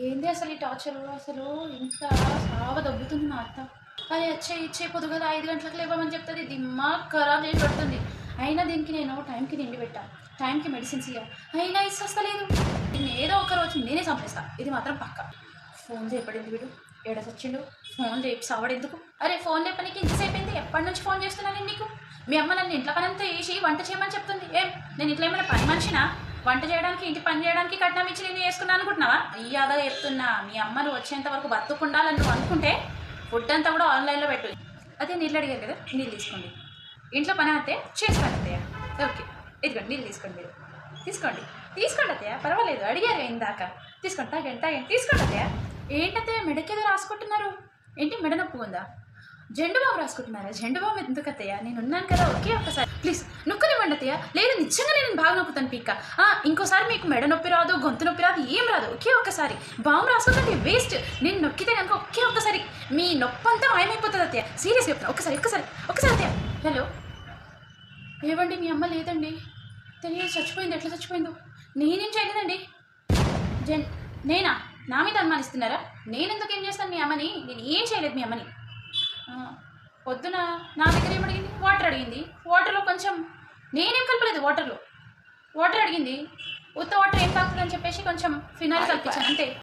ఏంది అసలు ఈ టార్చర్ అసలు ఇంత సావ దొబ్బుతుంది మా అత్త. అది ఇచ్చే పొద్దుగల 5 గంటలకు లేవమని చెప్తుంది. దిమాగ్ ఖరాబ్ చేసి పెడుతుంది. అయినా దీనికి నేను టైంకి తిండి పెట్టా, టైంకి మెడిసిన్స్ ఇయ్య, అయినా ఇస్తలేదు. నేను ఏదో ఒక రోజు నేనే చంపేస్తా, ఇది మాత్రం పక్క. ఫోన్ చేయబడింది వీడు, ఏడ చచ్చిండు. ఫోన్ లేపి సావడెందుకు? అరే ఫోన్ లేపనికి ఇంతసేపు అయింది, ఎప్పటి నుంచి ఫోన్ చేస్తున్నాను నీకు? మీ అమ్మ నన్ను ఇంట్లో పనంతా వేసి వంట చేయమని చెప్తుంది. ఏం నేను ఇట్లా ఏమైనా పని మనిషినా? వంట చేయడానికి ఇంటి పని చేయడానికి కట్నం ఇచ్చి నేను వేసుకున్నాను అనుకుంటున్నావా? అయ్యాదా చెప్తున్నా, మీ అమ్మను వచ్చేంత వరకు బతుకుండాలని నువ్వు అనుకుంటే ఫుడ్ అంతా కూడా ఆన్లైన్లో పెట్టు. అదే నీళ్ళు అడిగారు కదా, నీళ్ళు తీసుకోండి. ఇంట్లో పని అయితే చేస్తాను అత్తయ్య. ఓకే ఇదిగోండి నీళ్ళు తీసుకోండి, మీరు తీసుకోండి అత్తయ్య, పర్వాలేదు, అడిగారు ఇందాక. తీసుకోండి, తాగండి తీసుకోండి అత్తయ్య. ఏంటత్తయ్య మెడకేదో రాసుకుంటున్నారు? ఏంటి మెడ నొప్పి ఉందా? జెండు బాబు రాసుకుంటున్నారా? జెండు బాబు ఎందుకు అత్తయ్య, నేను ఉన్నాను కదా, ఒకే ఒక్కసారి ప్లీజ్ నొక్కనివ్వండి అత్తయ్య. లేదు నిజంగా నేను బాగా నొప్పుతాను పీక్క. ఇంకోసారి మీకు మెడ నొప్పి రాదు, గొంతు నొప్పి రాదు, ఏం రాదు. ఒకే ఒక్కసారి బాబు రాసుకోకండి, వేస్ట్. నేను నొక్కితే కనుక ఒకే ఒక్కసారి మీ నొప్పి అంతా మాయమైపోతుంది అత్తయ్య. సీరియస్గా చెప్తాను, ఒక్కసారి అత్తయ్య. హలో ఏవండి, మీ అమ్మ లేదండి, తెలియదు, చచ్చిపోయింది. ఎట్లా చచ్చిపోయిందో నేనేం చేయలేదండి. నేనా? నా మీద అనుమానిస్తున్నారా? నేను ఎందుకు ఏం చేస్తాను మీ అమ్మని? నేను ఏం చేయలేదు మీ అమ్మని. పొద్దున నా దగ్గర ఏం అడిగింది? వాటర్ అడిగింది. వాటర్లో కొంచెం నేనేం కలపలేదు, వాటర్ అడిగింది. ఉత్త వాటర్ ఏం తాగుతుందని చెప్పేసి కొంచెం ఫినాయిల్ కల్పించాను అంతే.